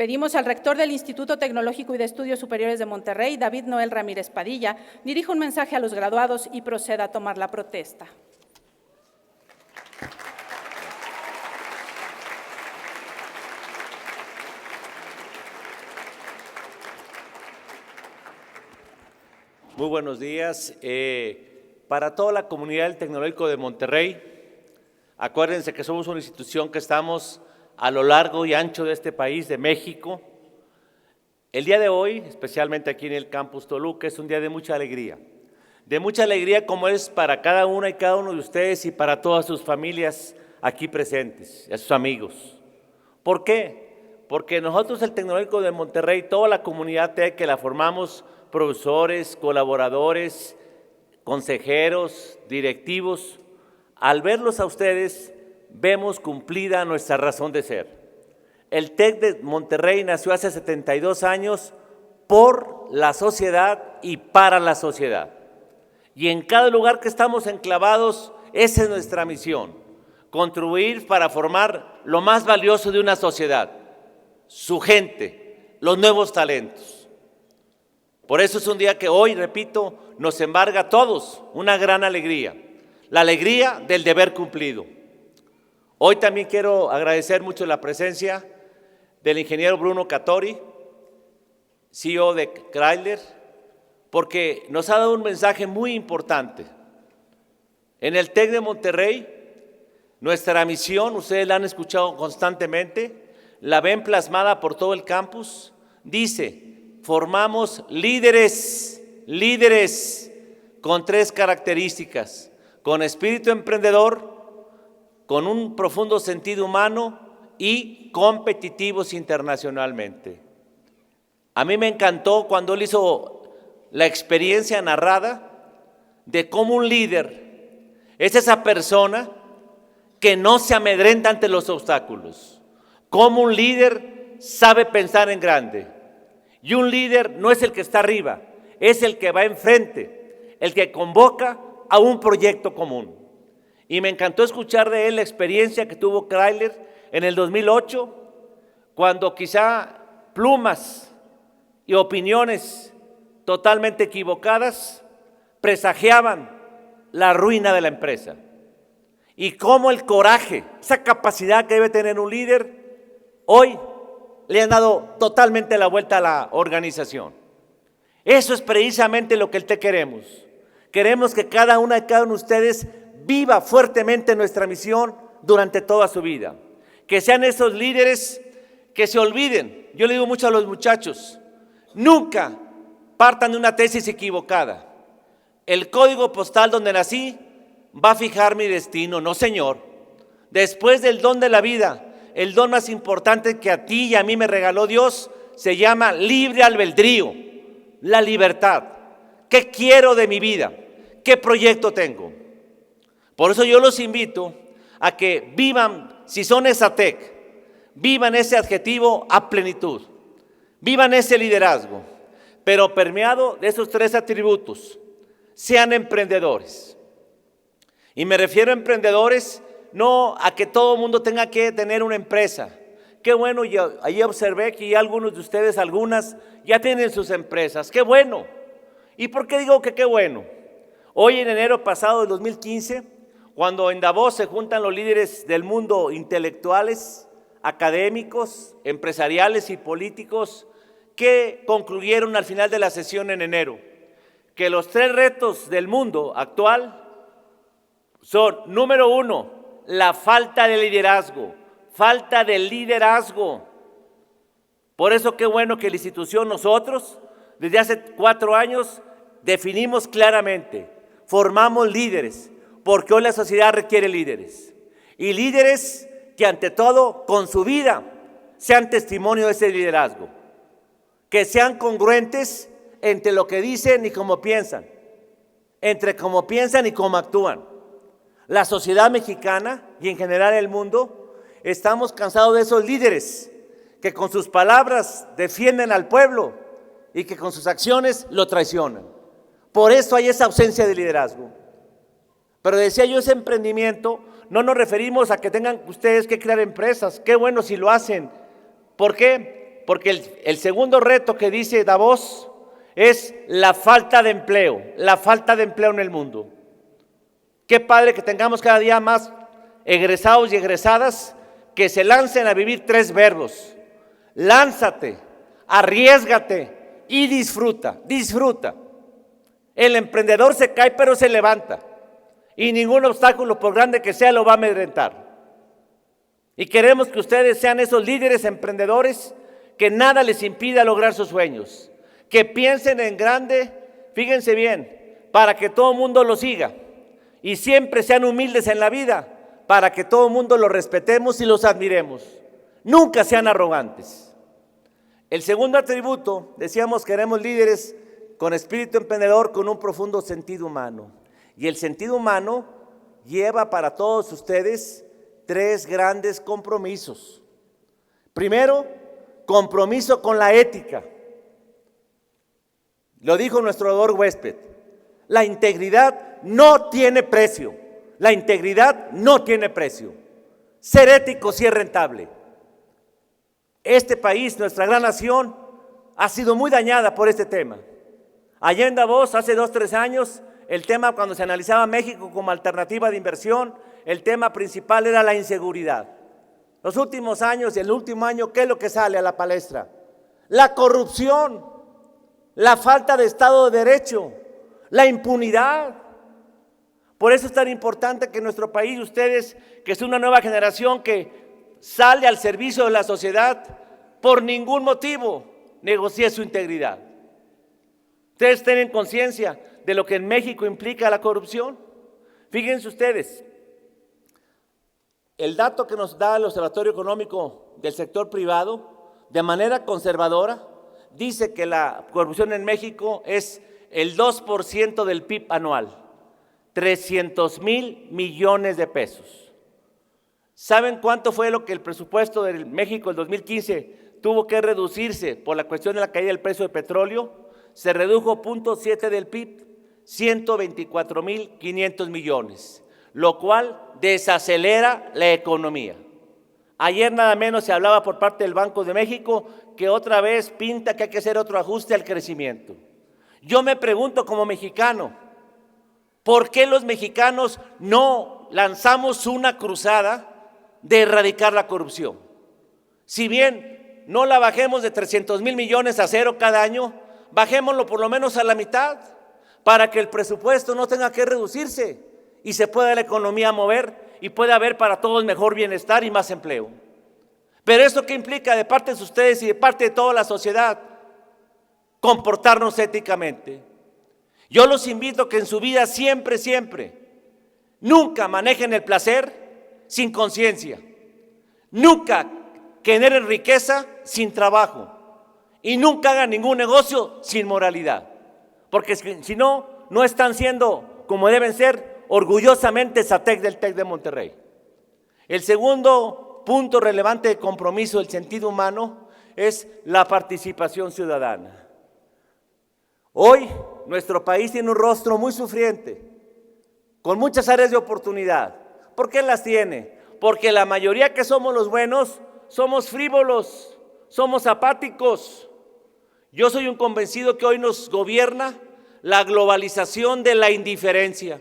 Pedimos al rector del Instituto Tecnológico y de Estudios Superiores de Monterrey, David Noel Ramírez Padilla, dirija un mensaje a los graduados y proceda a tomar la protesta. Muy buenos días. Para toda la comunidad del Tecnológico de Monterrey, acuérdense que somos una institución que estamos a lo largo y ancho de este país, de México. El día de hoy, especialmente aquí en el Campus Toluca, es un día de mucha alegría como es para cada una y cada uno de ustedes y para todas sus familias aquí presentes, y a sus amigos. ¿Por qué? Porque nosotros, el Tecnológico de Monterrey, toda la comunidad TEC que la formamos, profesores, colaboradores, consejeros, directivos, al verlos a ustedes, vemos cumplida nuestra razón de ser. El TEC de Monterrey nació hace 72 años por la sociedad y para la sociedad. Y en cada lugar que estamos enclavados, esa es nuestra misión, contribuir para formar lo más valioso de una sociedad, su gente, los nuevos talentos. Por eso es un día que hoy, repito, nos embarga a todos una gran alegría, la alegría del deber cumplido. Hoy también quiero agradecer mucho la presencia del ingeniero Bruno Cattori, CEO de Chrysler, porque nos ha dado un mensaje muy importante. En el TEC de Monterrey, nuestra misión, ustedes la han escuchado constantemente, la ven plasmada por todo el campus, dice: formamos líderes con 3 características: con espíritu emprendedor, con un profundo sentido humano y competitivos internacionalmente. A mí me encantó cuando él hizo la experiencia narrada de cómo un líder es esa persona que no se amedrenta ante los obstáculos, cómo un líder sabe pensar en grande. Y un líder no es el que está arriba, es el que va enfrente, el que convoca a un proyecto común. Y me encantó escuchar de él la experiencia que tuvo Chrysler en el 2008, cuando quizá plumas y opiniones totalmente equivocadas presagiaban la ruina de la empresa. Y cómo el coraje, esa capacidad que debe tener un líder, hoy le han dado totalmente la vuelta a la organización. Eso es precisamente lo que el TEC queremos. Queremos que cada una y cada uno de ustedes viva fuertemente nuestra misión durante toda su vida. Que sean esos líderes que se olviden. Yo le digo mucho a los muchachos, nunca partan de una tesis equivocada. El código postal donde nací va a fijar mi destino. No, señor. Después del don de la vida, el don más importante que a ti y a mí me regaló Dios se llama libre albedrío, la libertad. ¿Qué quiero de mi vida? ¿Qué proyecto tengo? Por eso yo los invito a que vivan, si son esa TEC, vivan ese adjetivo a plenitud, vivan ese liderazgo, pero permeado de esos 3 atributos. Sean emprendedores. Y me refiero a emprendedores no a que todo el mundo tenga que tener una empresa. Qué bueno, yo ahí observé que ya algunos de ustedes, algunas, ya tienen sus empresas. Qué bueno. ¿Y por qué digo que qué bueno? Hoy en enero pasado de 2015, cuando en Davos se juntan los líderes del mundo intelectuales, académicos, empresariales y políticos, que concluyeron al final de la sesión en enero, que los 3 retos del mundo actual son, número 1, la falta de liderazgo, falta de liderazgo. Por eso qué bueno que la institución, nosotros, desde hace 4 años, definimos claramente, formamos líderes, porque hoy la sociedad requiere líderes. Y líderes que ante todo, con su vida, sean testimonio de ese liderazgo. Que sean congruentes entre lo que dicen y cómo piensan, entre cómo piensan y cómo actúan. La sociedad mexicana y en general el mundo, estamos cansados de esos líderes que con sus palabras defienden al pueblo y que con sus acciones lo traicionan. Por eso hay esa ausencia de liderazgo. Pero decía yo, ese emprendimiento, no nos referimos a que tengan ustedes que crear empresas. Qué bueno si lo hacen. ¿Por qué? Porque el segundo reto que dice Davos es la falta de empleo en el mundo. Qué padre que tengamos cada día más egresados y egresadas que se lancen a vivir 3 verbos. Lánzate, arriésgate y disfruta. El emprendedor se cae pero se levanta y ningún obstáculo, por grande que sea, lo va a amedrentar. Y queremos que ustedes sean esos líderes emprendedores que nada les impida lograr sus sueños, que piensen en grande, fíjense bien, para que todo el mundo lo siga y siempre sean humildes en la vida para que todo el mundo los respetemos y los admiremos. Nunca sean arrogantes. El segundo atributo, decíamos, queremos líderes con espíritu emprendedor, con un profundo sentido humano. Y el sentido humano lleva para todos ustedes 3 grandes compromisos. Primero, compromiso con la ética. Lo dijo nuestro orador huésped, la integridad no tiene precio. La integridad no tiene precio. Ser ético sí es rentable. Este país, nuestra gran nación, ha sido muy dañada por este tema. Allá en Davos, hace 2-3 años, el tema cuando se analizaba México como alternativa de inversión, el tema principal era la inseguridad. Los últimos años y el último año, ¿qué es lo que sale a la palestra? La corrupción, la falta de Estado de Derecho, la impunidad. Por eso es tan importante que en nuestro país ustedes, que es una nueva generación que sale al servicio de la sociedad, por ningún motivo negocie su integridad. Ustedes tienen conciencia de lo que en México implica la corrupción. Fíjense ustedes, el dato que nos da el Observatorio Económico del Sector Privado, de manera conservadora, dice que la corrupción en México es el 2% del PIB anual, 300,000 millones de pesos. ¿Saben cuánto fue lo que el presupuesto de México en 2015 tuvo que reducirse por la cuestión de la caída del precio del petróleo? Se redujo 0.7 del PIB, 124,500 millones, lo cual desacelera la economía. Ayer nada menos se hablaba por parte del Banco de México que otra vez pinta que hay que hacer otro ajuste al crecimiento. Yo me pregunto como mexicano, ¿por qué los mexicanos no lanzamos una cruzada de erradicar la corrupción? Si bien no la bajemos de 300,000 millones a 0 cada año, bajémoslo por lo menos a la mitad para que el presupuesto no tenga que reducirse y se pueda la economía mover y pueda haber para todos mejor bienestar y más empleo. Pero ¿eso qué implica de parte de ustedes y de parte de toda la sociedad? Comportarnos éticamente. Yo los invito a que en su vida siempre, nunca manejen el placer sin conciencia. Nunca generen riqueza sin trabajo. Y nunca hagan ningún negocio sin moralidad. Porque si no, no están siendo como deben ser orgullosamente SATEC del TEC de Monterrey. El segundo punto relevante de compromiso del sentido humano es la participación ciudadana. Hoy nuestro país tiene un rostro muy sufriente, con muchas áreas de oportunidad. ¿Por qué las tiene? Porque la mayoría que somos los buenos somos frívolos, somos apáticos. Yo soy un convencido que hoy nos gobierna la globalización de la indiferencia.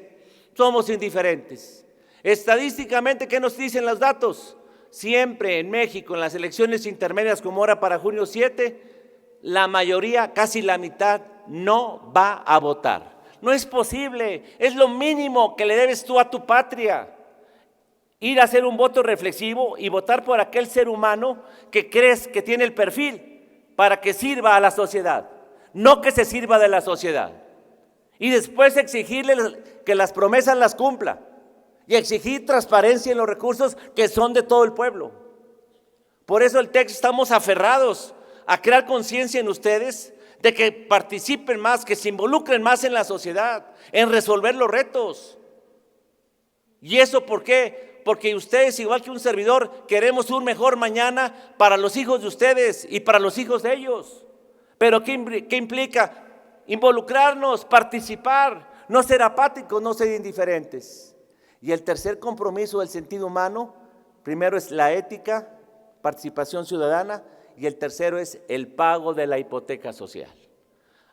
Somos indiferentes. Estadísticamente, ¿qué nos dicen los datos? Siempre en México, en las elecciones intermedias como ahora para junio 7, la mayoría, casi la mitad, no va a votar. No es posible, es lo mínimo que le debes tú a tu patria. Ir a hacer un voto reflexivo y votar por aquel ser humano que crees que tiene el perfil para que sirva a la sociedad, no que se sirva de la sociedad. Y después exigirle que las promesas las cumpla y exigir transparencia en los recursos que son de todo el pueblo. Por eso el TEC estamos aferrados a crear conciencia en ustedes de que participen más, que se involucren más en la sociedad, en resolver los retos. ¿Y eso por qué? Porque ustedes, igual que un servidor, queremos un mejor mañana para los hijos de ustedes y para los hijos de ellos. Pero ¿qué implica? Involucrarnos, participar, no ser apáticos, no ser indiferentes. Y el tercer compromiso del sentido humano, primero es la ética, participación ciudadana, y el tercero es el pago de la hipoteca social.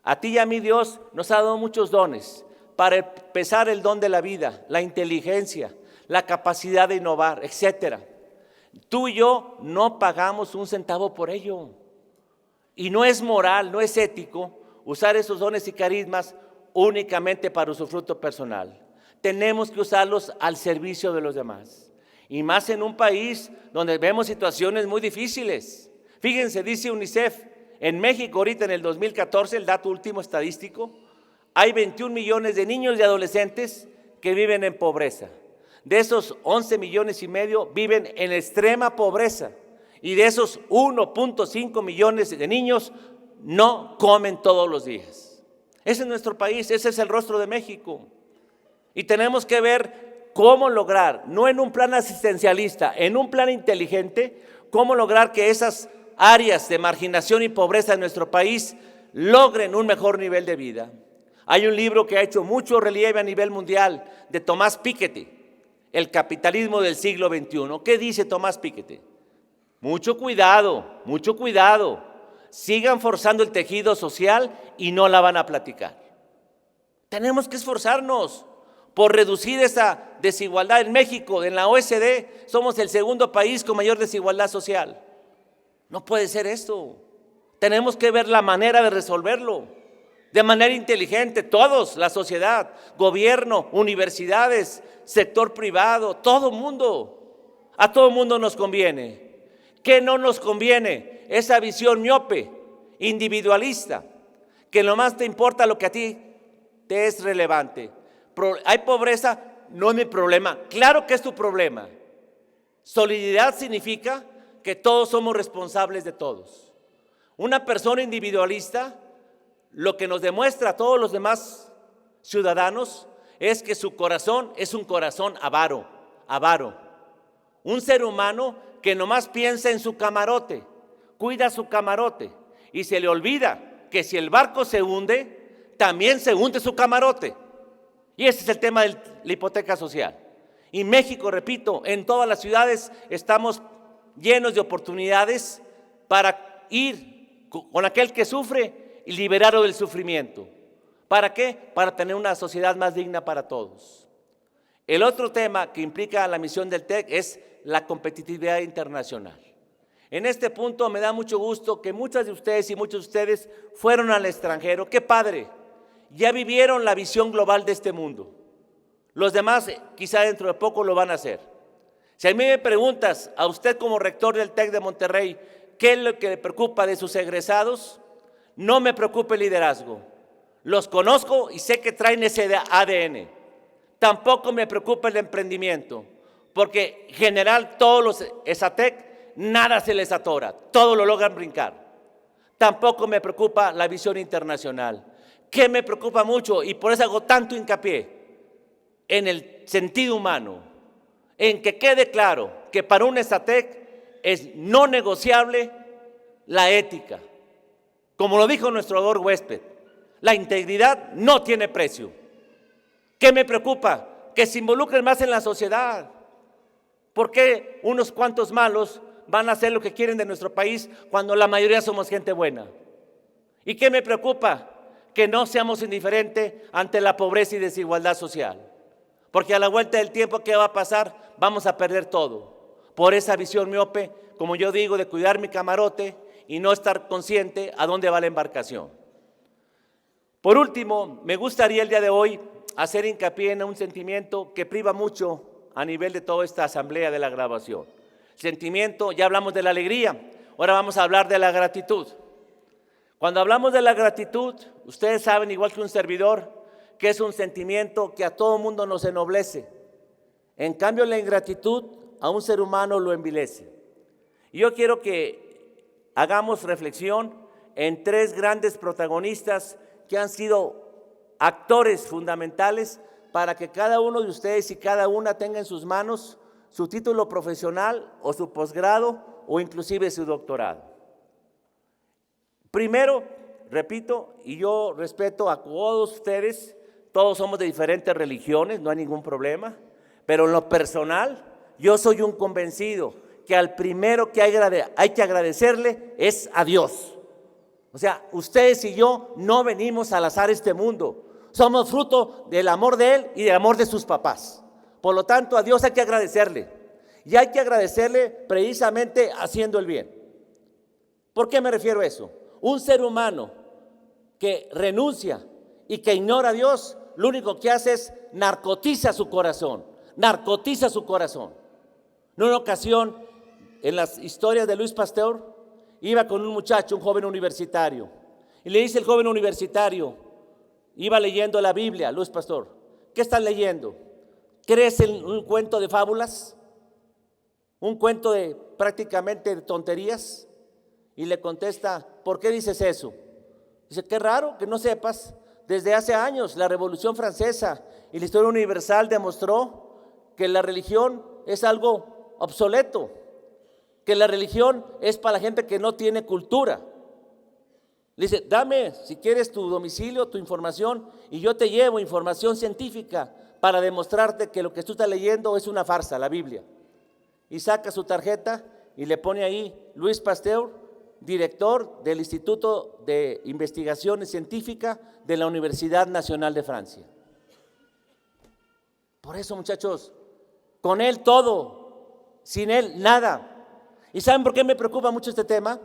A ti y a mí Dios nos ha dado muchos dones. Para empezar, el don de la vida, la inteligencia, la capacidad de innovar, etcétera. Tú y yo no pagamos un centavo por ello. Y no es moral, no es ético usar esos dones y carismas únicamente para usufructo personal. Tenemos que usarlos al servicio de los demás. Y más en un país donde vemos situaciones muy difíciles. Fíjense, dice UNICEF, en México ahorita en el 2014, el dato último estadístico, hay 21 millones de niños y adolescentes que viven en pobreza. De esos 11 millones y medio viven en extrema pobreza. Y de esos 1.5 millones de niños no comen todos los días. Ese es nuestro país, ese es el rostro de México. Y tenemos que ver cómo lograr, no en un plan asistencialista, en un plan inteligente, cómo lograr que esas áreas de marginación y pobreza en nuestro país logren un mejor nivel de vida. Hay un libro que ha hecho mucho relieve a nivel mundial de Tomás Piketty, El capitalismo del siglo XXI. ¿Qué dice Tomás Piketty? Mucho cuidado, sigan forzando el tejido social y no la van a platicar. Tenemos que esforzarnos por reducir esa desigualdad. En México, en la OECD, somos el segundo país con mayor desigualdad social. No puede ser esto. Tenemos que ver la manera de resolverlo, de manera inteligente, todos, la sociedad, gobierno, universidades, sector privado, todo mundo. A todo mundo nos conviene. ¿Qué no nos conviene? Esa visión miope, individualista, que lo más te importa lo que a ti te es relevante. Hay pobreza, no es mi problema. Claro que es tu problema. Solidaridad significa que todos somos responsables de todos. Una persona individualista, lo que nos demuestra a todos los demás ciudadanos es que su corazón es un corazón avaro. Un ser humano que nomás piensa en su camarote, cuida su camarote y se le olvida que si el barco se hunde, también se hunde su camarote. Y ese es el tema de la hipoteca social. Y México, repito, en todas las ciudades estamos llenos de oportunidades para ir con aquel que sufre y liberarlo del sufrimiento. ¿Para qué? Para tener una sociedad más digna para todos. El otro tema que implica la misión del TEC es la competitividad internacional. En este punto me da mucho gusto que muchas de ustedes y muchos de ustedes fueron al extranjero. ¡Qué padre! Ya vivieron la visión global de este mundo. Los demás quizá dentro de poco lo van a hacer. Si a mí me preguntas, a usted como rector del TEC de Monterrey, ¿qué es lo que le preocupa de sus egresados? No me preocupa el liderazgo. Los conozco y sé que traen ese ADN. Tampoco me preocupa el emprendimiento, porque en general todos los ESATEC nada se les atora, todo lo logran brincar. Tampoco me preocupa la visión internacional. ¿Qué me preocupa mucho? Y por eso hago tanto hincapié en el sentido humano, en que quede claro que para un ESATEC es no negociable la ética. Como lo dijo nuestro Adolfo Huésped, la integridad no tiene precio. ¿Qué me preocupa? Que se involucren más en la sociedad. ¿Por qué unos cuantos malos van a hacer lo que quieren de nuestro país cuando la mayoría somos gente buena? ¿Y qué me preocupa? Que no seamos indiferentes ante la pobreza y desigualdad social. Porque a la vuelta del tiempo, ¿qué va a pasar? Vamos a perder todo. Por esa visión miope, como yo digo, de cuidar mi camarote y no estar consciente a dónde va la embarcación. Por último, me gustaría el día de hoy hacer hincapié en un sentimiento que priva mucho a nivel de toda esta asamblea de la graduación. Sentimiento, ya hablamos de la alegría, ahora vamos a hablar de la gratitud. Cuando hablamos de la gratitud, ustedes saben, igual que un servidor, que es un sentimiento que a todo mundo nos ennoblece. En cambio, la ingratitud a un ser humano lo envilece. Y yo quiero que hagamos reflexión en tres grandes protagonistas que han sido actores fundamentales para que cada uno de ustedes y cada una tenga en sus manos su título profesional o su posgrado o inclusive su doctorado. Primero, repito, y yo respeto a todos ustedes, todos somos de diferentes religiones, no hay ningún problema, pero en lo personal, yo soy un convencido que al primero que hay que agradecerle es a Dios. O sea, ustedes y yo no venimos al azar a este mundo. Somos fruto del amor de Él y del amor de sus papás. Por lo tanto, a Dios hay que agradecerle. Y hay que agradecerle precisamente haciendo el bien. ¿Por qué me refiero a eso? Un ser humano que renuncia y que ignora a Dios, lo único que hace es narcotiza su corazón. Narcotiza su corazón. En una ocasión, en las historias de Luis Pasteur, iba con un muchacho, un joven universitario, y le dice el joven universitario, iba leyendo la Biblia, Luis Pasteur, ¿qué estás leyendo? ¿Crees en un cuento de fábulas? ¿Un cuento de prácticamente de tonterías? Y le contesta, ¿por qué dices eso? Dice, qué raro que no sepas, desde hace años la Revolución Francesa y la historia universal demostró que la religión es algo obsoleto, que la religión es para la gente que no tiene cultura. Le dice, dame si quieres tu domicilio, tu información, y yo te llevo información científica para demostrarte que lo que tú estás leyendo es una farsa, la Biblia. Y saca su tarjeta y le pone ahí Luis Pasteur, director del Instituto de Investigaciones Científicas de la Universidad Nacional de Francia. Por eso, muchachos, con él todo, sin él nada. ¿Y saben por qué me preocupa mucho este tema?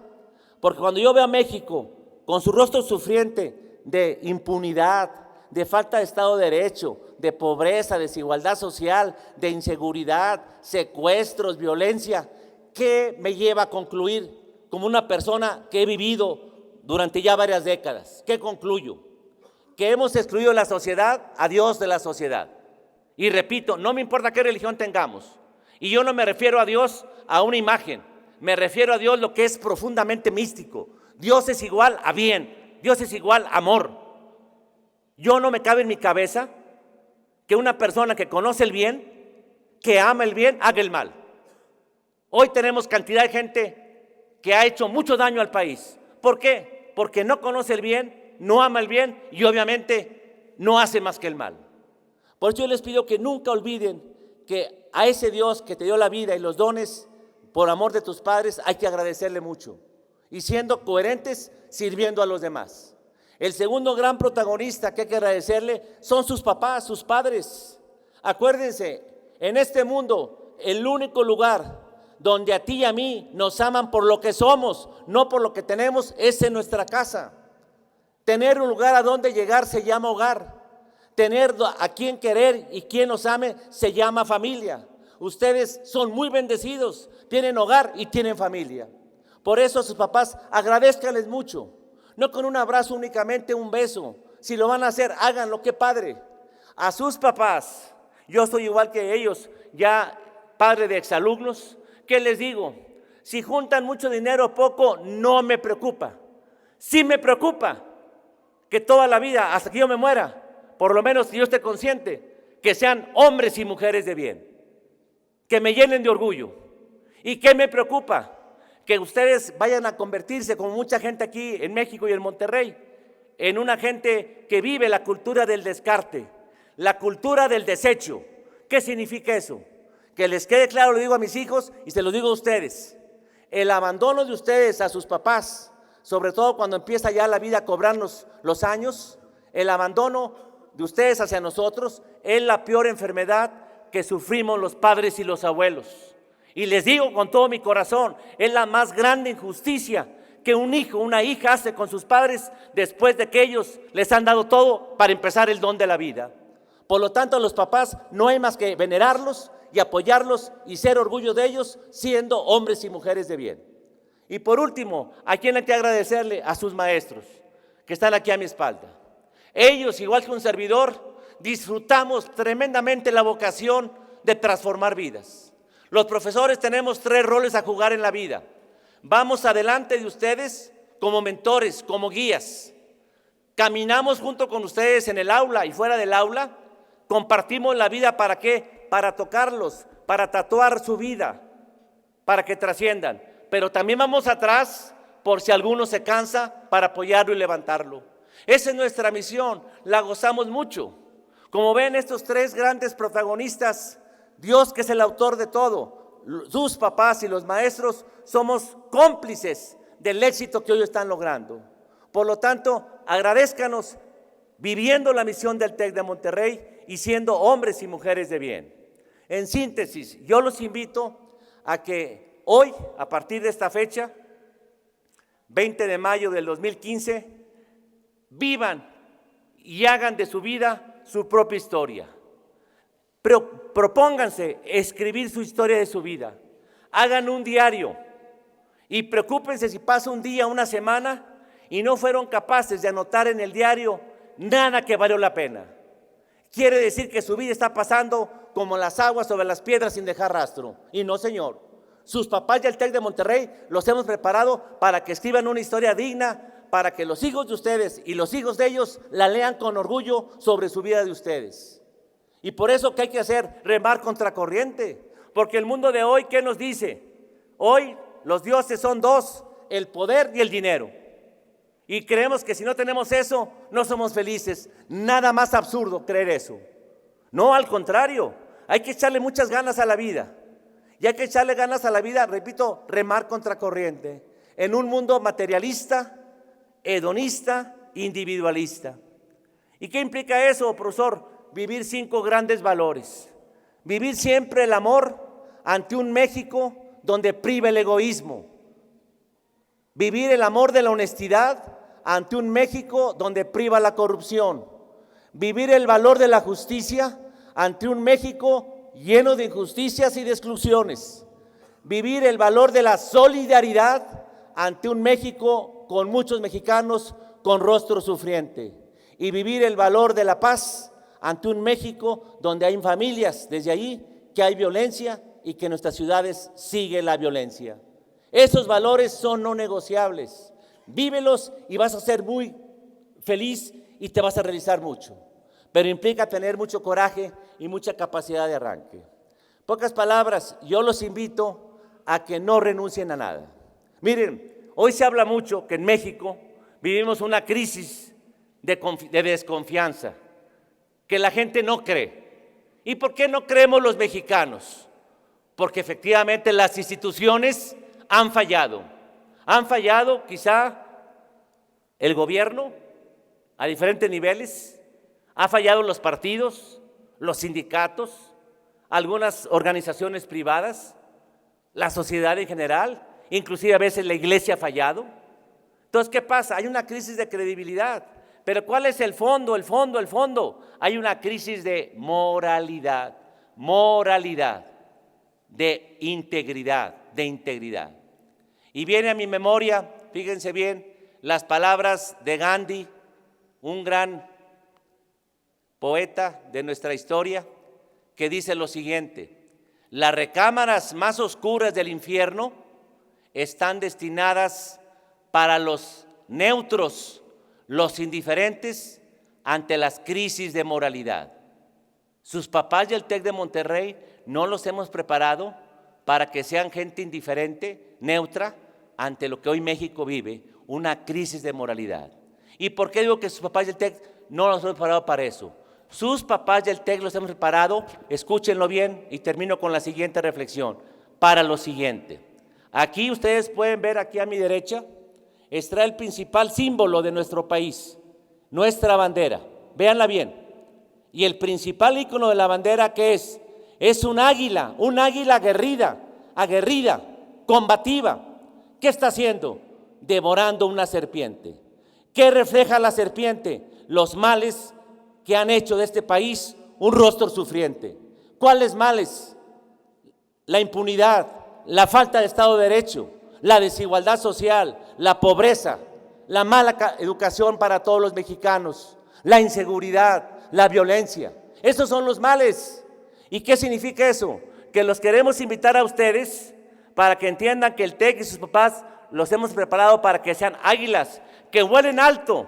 Porque cuando yo veo a México con su rostro sufriente de impunidad, de falta de Estado de Derecho, de pobreza, desigualdad social, de inseguridad, secuestros, violencia, ¿qué me lleva a concluir como una persona que he vivido durante ya varias décadas? ¿Qué concluyo? Que hemos excluido la sociedad a Dios de la sociedad. Y repito, no me importa qué religión tengamos. Y yo no me refiero a Dios a una imagen, me refiero a Dios lo que es profundamente místico. Dios es igual a bien, Dios es igual a amor. Yo no me cabe en mi cabeza que una persona que conoce el bien, que ama el bien, haga el mal. Hoy tenemos cantidad de gente que ha hecho mucho daño al país. ¿Por qué? Porque no conoce el bien, no ama el bien y obviamente no hace más que el mal. Por eso yo les pido que nunca olviden que a ese Dios que te dio la vida y los dones por amor de tus padres hay que agradecerle mucho y siendo coherentes sirviendo a los demás. El segundo gran protagonista que hay que agradecerle son sus papás, sus padres. Acuérdense, en este mundo el único lugar donde a ti y a mí nos aman por lo que somos, no por lo que tenemos, es en nuestra casa. Tener un lugar a donde llegar se llama hogar. Tener a quien querer y quien nos ame se llama familia. Ustedes son muy bendecidos, tienen hogar y tienen familia. Por eso a sus papás agradézcanles mucho. No con un abrazo únicamente, un beso. Si lo van a hacer, háganlo, qué padre. A sus papás, yo soy igual que ellos, ya padre de exalumnos. ¿Qué les digo? Si juntan mucho dinero o poco, no me preocupa. Sí me preocupa que toda la vida, hasta que yo me muera, por lo menos que yo esté consciente, que sean hombres y mujeres de bien, que me llenen de orgullo. ¿Y qué me preocupa? Que ustedes vayan a convertirse, como mucha gente aquí en México y en Monterrey, en una gente que vive la cultura del descarte, la cultura del desecho. ¿Qué significa eso? Que les quede claro, lo digo a mis hijos y se lo digo a ustedes. El abandono de ustedes a sus papás, sobre todo cuando empieza ya la vida a cobrarnos los años, el abandono de ustedes hacia nosotros es la peor enfermedad que sufrimos los padres y los abuelos. Y les digo con todo mi corazón, es la más grande injusticia que un hijo, una hija hace con sus padres después de que ellos les han dado todo para empezar el don de la vida. Por lo tanto, a los papás no hay más que venerarlos y apoyarlos y ser orgullo de ellos siendo hombres y mujeres de bien. Y por último, ¿a quién hay que agradecerle? A sus maestros que están aquí a mi espalda. Ellos, igual que un servidor, disfrutamos tremendamente la vocación de transformar vidas. Los profesores tenemos 3 roles a jugar en la vida. Vamos adelante de ustedes como mentores, como guías. Caminamos junto con ustedes en el aula y fuera del aula. Compartimos la vida, ¿para qué? Para tocarlos, para tatuar su vida, para que trasciendan. Pero también vamos atrás por si alguno se cansa para apoyarlo y levantarlo. Esa es nuestra misión, la gozamos mucho. Como ven, estos 3 grandes protagonistas, Dios que es el autor de todo, sus papás y los maestros somos cómplices del éxito que hoy están logrando. Por lo tanto, agradézcanos viviendo la misión del TEC de Monterrey y siendo hombres y mujeres de bien. En síntesis, yo los invito a que hoy, a partir de esta fecha, 20 de mayo del 2015, vivan y hagan de su vida su propia historia. Propónganse escribir su historia de su vida. Hagan un diario y preocúpense si pasa un día, una semana y no fueron capaces de anotar en el diario nada que valió la pena. Quiere decir que su vida está pasando como las aguas sobre las piedras sin dejar rastro. Y no, señor. Sus papás del TEC de Monterrey los hemos preparado para que escriban una historia digna, para que los hijos de ustedes y los hijos de ellos la lean con orgullo sobre su vida de ustedes. Y por eso, ¿qué hay que hacer? Remar contra corriente. Porque el mundo de hoy, ¿qué nos dice? Hoy los dioses son dos, el poder y el dinero. Y creemos que si no tenemos eso, no somos felices. Nada más absurdo creer eso. No, al contrario, hay que echarle muchas ganas a la vida. Y hay que echarle ganas a la vida, repito, remar contra corriente. En un mundo materialista, hedonista, individualista. ¿Y qué implica eso, profesor? Vivir 5 grandes valores. Vivir siempre el amor ante un México donde priva el egoísmo. Vivir el amor de la honestidad ante un México donde priva la corrupción. Vivir el valor de la justicia ante un México lleno de injusticias y de exclusiones. Vivir el valor de la solidaridad ante un México con muchos mexicanos con rostro sufriente. Y vivir el valor de la paz ante un México donde hay familias, desde ahí, que hay violencia y que en nuestras ciudades sigue la violencia. Esos valores son no negociables. Vívelos y vas a ser muy feliz y te vas a realizar mucho. Pero implica tener mucho coraje y mucha capacidad de arranque. Pocas palabras, yo los invito a que no renuncien a nada. Miren, hoy se habla mucho que en México vivimos una crisis de desconfianza, que la gente no cree. ¿Y por qué no creemos los mexicanos? Porque efectivamente las instituciones han fallado. Han fallado quizá el gobierno a diferentes niveles, ha fallado los partidos, los sindicatos, algunas organizaciones privadas, la sociedad en general, inclusive a veces la iglesia ha fallado. Entonces, ¿qué pasa? Hay una crisis de credibilidad. Pero ¿cuál es el fondo? El fondo. Hay una crisis de moralidad, de integridad. Y viene a mi memoria, fíjense bien, las palabras de Gandhi, un gran poeta de nuestra historia, que dice lo siguiente: las recámaras más oscuras del infierno están destinadas para los neutros, los indiferentes ante las crisis de moralidad. Sus papás del TEC de Monterrey no los hemos preparado para que sean gente indiferente, neutra, ante lo que hoy México vive, una crisis de moralidad. ¿Y por qué digo que sus papás del TEC no los hemos preparado para eso? Sus papás del TEC los hemos preparado, escúchenlo bien y termino con la siguiente reflexión, para lo siguiente. Aquí ustedes pueden ver, aquí a mi derecha, está el principal símbolo de nuestro país, nuestra bandera. Véanla bien. Y el principal ícono de la bandera, ¿qué es? Es un águila aguerrida, combativa. ¿Qué está haciendo? Devorando una serpiente. ¿Qué refleja la serpiente? Los males que han hecho de este país un rostro sufriente. ¿Cuáles males? La impunidad, la falta de Estado de Derecho, la desigualdad social, la pobreza, la mala educación para todos los mexicanos, la inseguridad, la violencia. Esos son los males. ¿Y qué significa eso? Que los queremos invitar a ustedes para que entiendan que el TEC y sus papás los hemos preparado para que sean águilas, que vuelen alto,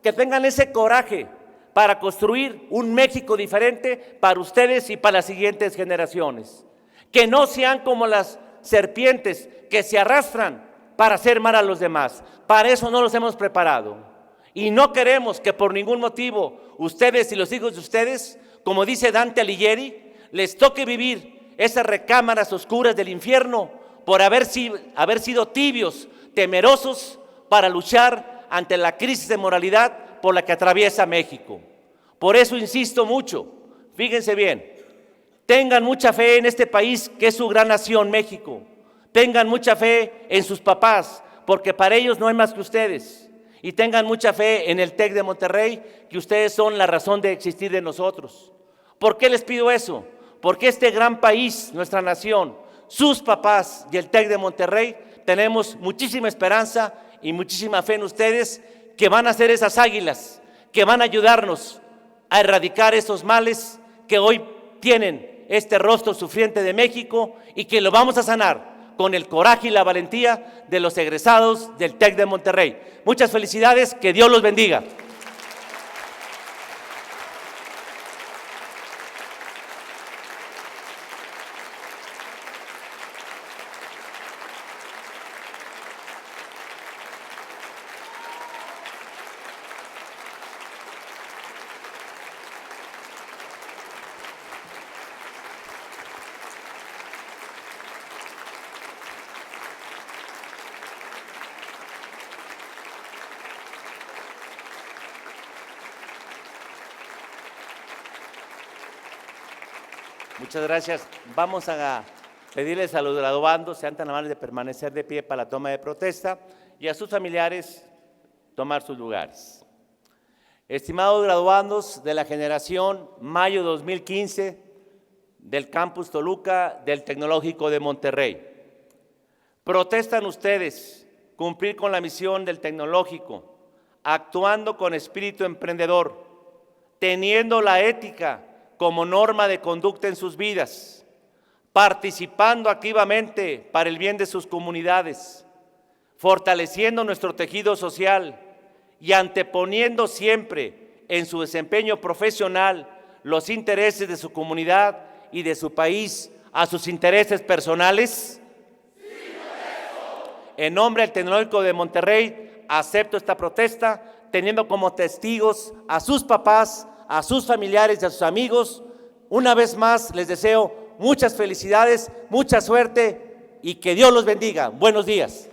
que tengan ese coraje para construir un México diferente para ustedes y para las siguientes generaciones. Que no sean como las serpientes que se arrastran para hacer mal a los demás. Para eso no los hemos preparado. Y no queremos que por ningún motivo ustedes y los hijos de ustedes, como dice Dante Alighieri, les toque vivir esas recámaras oscuras del infierno por haber sido tibios, temerosos para luchar ante la crisis de moralidad por la que atraviesa México. Por eso insisto mucho, fíjense bien, tengan mucha fe en este país que es su gran nación, México. Tengan mucha fe en sus papás, porque para ellos no hay más que ustedes. Y tengan mucha fe en el TEC de Monterrey, que ustedes son la razón de existir de nosotros. ¿Por qué les pido eso? Porque este gran país, nuestra nación, sus papás y el TEC de Monterrey, tenemos muchísima esperanza y muchísima fe en ustedes, que van a ser esas águilas, que van a ayudarnos a erradicar esos males que hoy tienen este rostro sufriente de México y que lo vamos a sanar con el coraje y la valentía de los egresados del TEC de Monterrey. Muchas felicidades, que Dios los bendiga. Muchas gracias. Vamos a pedirles a los graduandos, sean tan amables de permanecer de pie para la toma de protesta, y a sus familiares tomar sus lugares. Estimados graduandos de la generación Mayo 2015 del Campus Toluca del Tecnológico de Monterrey, protestan ustedes cumplir con la misión del Tecnológico, actuando con espíritu emprendedor, teniendo la ética como norma de conducta en sus vidas, participando activamente para el bien de sus comunidades, fortaleciendo nuestro tejido social y anteponiendo siempre en su desempeño profesional los intereses de su comunidad y de su país a sus intereses personales. En nombre del Tecnológico de Monterrey, acepto esta protesta, teniendo como testigos a sus papás, a sus familiares y a sus amigos. Una vez más les deseo muchas felicidades, mucha suerte y que Dios los bendiga. Buenos días.